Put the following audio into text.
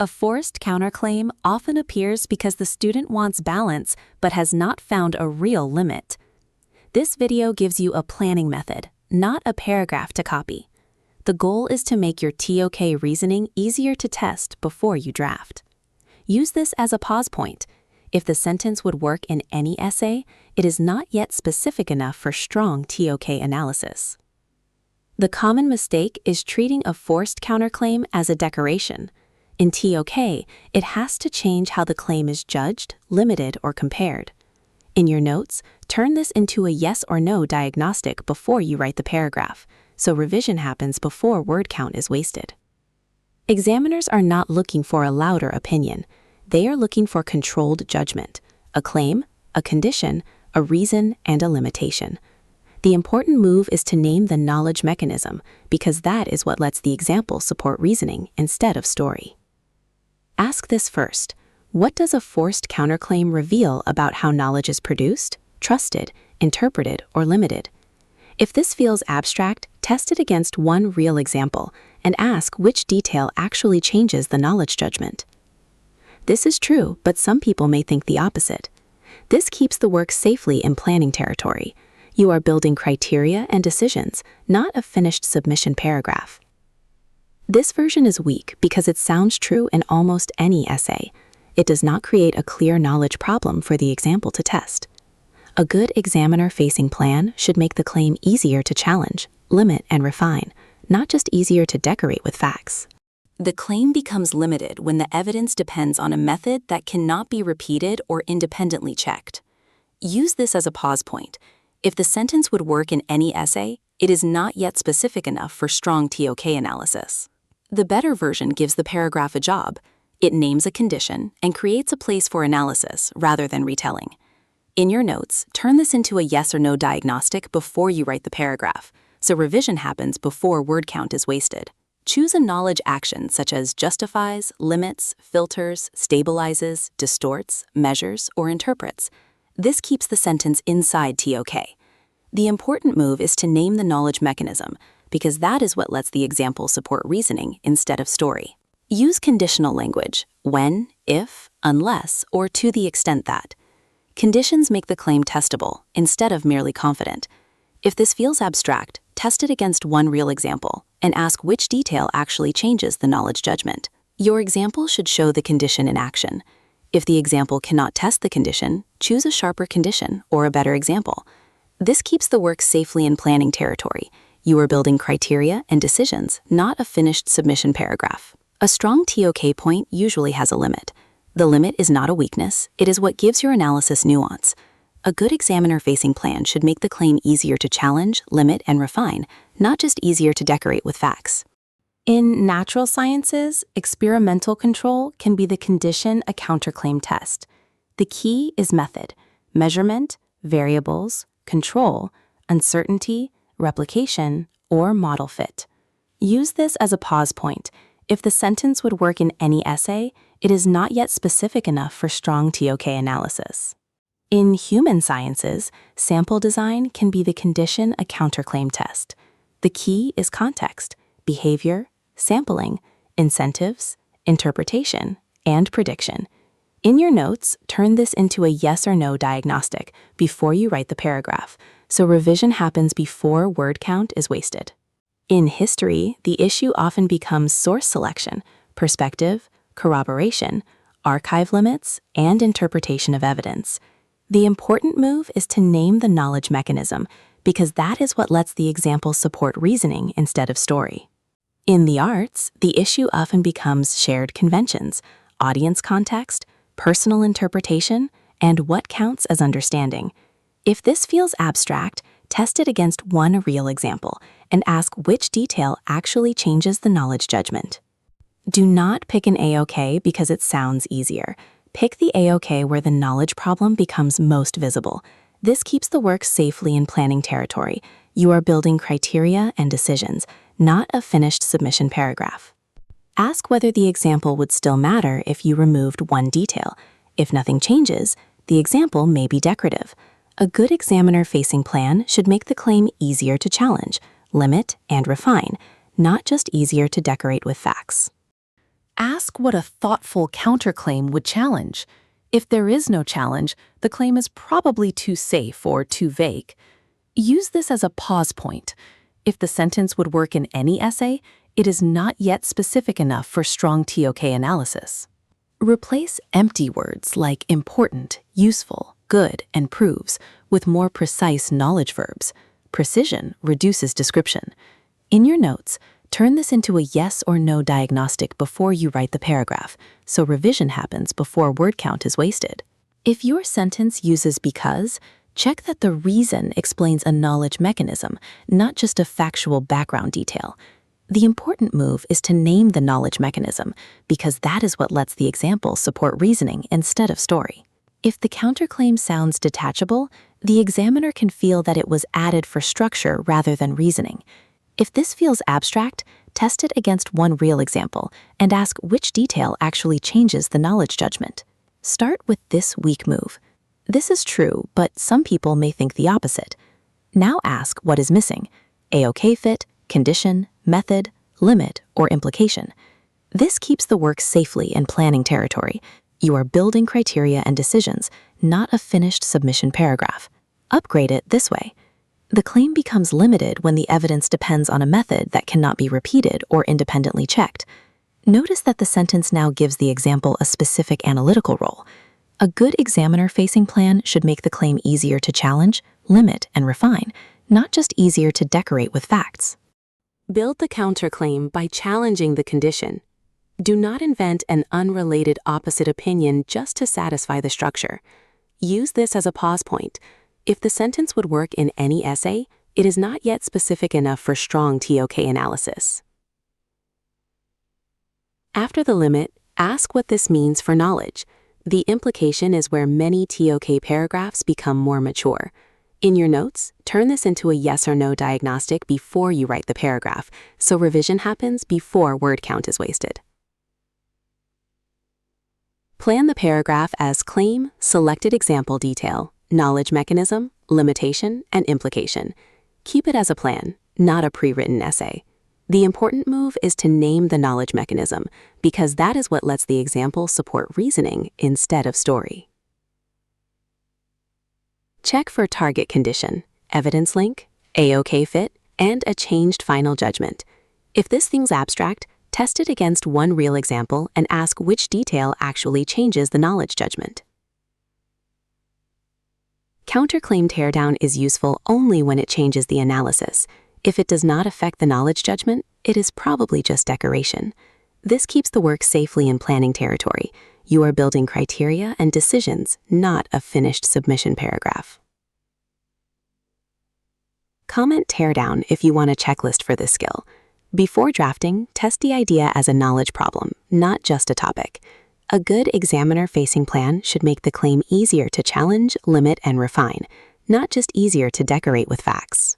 A forced counterclaim often appears because the student wants balance but has not found a real limit. This video gives you a planning method, not a paragraph to copy. The goal is to make your TOK reasoning easier to test before you draft. Use this as a pause point. If the sentence would work in any essay, it is not yet specific enough for strong TOK analysis. The common mistake is treating a forced counterclaim as a decoration. In TOK, it has to change how the claim is judged, limited, or compared. In your notes, turn this into a yes or no diagnostic before you write the paragraph, so revision happens before word count is wasted. Examiners are not looking for a louder opinion. They are looking for controlled judgment, a claim, a condition, a reason, and a limitation. The important move is to name the knowledge mechanism, because that is what lets the example support reasoning instead of story. Ask this first. What does a forced counterclaim reveal about how knowledge is produced, trusted, interpreted, or limited? If this feels abstract, test it against one real example and ask which detail actually changes the knowledge judgment. This is true, but some people may think the opposite. This keeps the work safely in planning territory. You are building criteria and decisions, not a finished submission paragraph. This version is weak because it sounds true in almost any essay. It does not create a clear knowledge problem for the example to test. A good examiner-facing plan should make the claim easier to challenge, limit, and refine, not just easier to decorate with facts. The claim becomes limited when the evidence depends on a method that cannot be repeated or independently checked. Use this as a pause point. If the sentence would work in any essay, it is not yet specific enough for strong TOK analysis. The better version gives the paragraph a job. It names a condition and creates a place for analysis rather than retelling. In your notes, turn this into a yes or no diagnostic before you write the paragraph, so revision happens before word count is wasted. Choose a knowledge action such as justifies, limits, filters, stabilizes, distorts, measures, or interprets. This keeps the sentence inside TOK. The important move is to name the knowledge mechanism, because that is what lets the example support reasoning instead of story. Use conditional language, when, if, unless, or to the extent that. Conditions make the claim testable instead of merely confident. If this feels abstract, test it against one real example and ask which detail actually changes the knowledge judgment. Your example should show the condition in action. If the example cannot test the condition, choose a sharper condition or a better example. This keeps the work safely in planning territory. You are building criteria and decisions, not a finished submission paragraph. A strong TOK point usually has a limit. The limit is not a weakness, it is what gives your analysis nuance. A good examiner-facing plan should make the claim easier to challenge, limit, and refine, not just easier to decorate with facts. In natural sciences, experimental control can be the condition a counterclaim test. The key is method, measurement, variables, control, uncertainty, replication, or model fit. Use this as a pause point. If the sentence would work in any essay, it is not yet specific enough for strong TOK analysis. In human sciences, sample design can be the condition a counterclaim test. The key is context, behavior, sampling, incentives, interpretation, and prediction. In your notes, turn this into a yes or no diagnostic before you write the paragraph, so revision happens before word count is wasted. In history, the issue often becomes source selection, perspective, corroboration, archive limits, and interpretation of evidence. The important move is to name the knowledge mechanism, because that is what lets the example support reasoning instead of story. In the arts, the issue often becomes shared conventions, audience context, personal interpretation, and what counts as understanding. If this feels abstract, test it against one real example and ask which detail actually changes the knowledge judgment. Do not pick an AOK because it sounds easier. Pick the AOK where the knowledge problem becomes most visible. This keeps the work safely in planning territory. You are building criteria and decisions, not a finished submission paragraph. Ask whether the example would still matter if you removed one detail. If nothing changes, the example may be decorative. A good examiner-facing plan should make the claim easier to challenge, limit, and refine, not just easier to decorate with facts. Ask what a thoughtful counterclaim would challenge. If there is no challenge, the claim is probably too safe or too vague. Use this as a pause point. If the sentence would work in any essay, it is not yet specific enough for strong TOK analysis. Replace empty words like important, useful, good, and proves with more precise knowledge verbs. Precision reduces description. In your notes, turn this into a yes or no diagnostic before you write the paragraph, so revision happens before word count is wasted. If your sentence uses because, check that the reason explains a knowledge mechanism, not just a factual background detail. The important move is to name the knowledge mechanism, because that is what lets the example support reasoning instead of story. If the counterclaim sounds detachable, the examiner can feel that it was added for structure rather than reasoning. If this feels abstract, test it against one real example and ask which detail actually changes the knowledge judgment. Start with this weak move. This is true, but some people may think the opposite. Now ask what is missing: AOK fit, condition, method, limit, or implication. This keeps the work safely in planning territory. You are building criteria and decisions, not a finished submission paragraph. Upgrade it this way. The claim becomes limited when the evidence depends on a method that cannot be repeated or independently checked. Notice that the sentence now gives the example a specific analytical role. A good examiner-facing plan should make the claim easier to challenge, limit, and refine, not just easier to decorate with facts. Build the counterclaim by challenging the condition. Do not invent an unrelated opposite opinion just to satisfy the structure. Use this as a pause point. If the sentence would work in any essay, it is not yet specific enough for strong TOK analysis. After the limit, ask what this means for knowledge. The implication is where many TOK paragraphs become more mature. In your notes, turn this into a yes or no diagnostic before you write the paragraph, so revision happens before word count is wasted. Plan the paragraph as claim, selected example detail, knowledge mechanism, limitation, and implication. Keep it as a plan, not a pre-written essay. The important move is to name the knowledge mechanism, because that is what lets the example support reasoning instead of story. Check for target condition, evidence link, AOK fit, and a changed final judgment. If this thing's abstract, test it against one real example and ask which detail actually changes the knowledge judgment. Counterclaim teardown is useful only when it changes the analysis. If it does not affect the knowledge judgment, it is probably just decoration. This keeps the work safely in planning territory. You are building criteria and decisions, not a finished submission paragraph. Comment teardown if you want a checklist for this skill. Before drafting, test the idea as a knowledge problem, not just a topic. A good examiner-facing plan should make the claim easier to challenge, limit, and refine, not just easier to decorate with facts.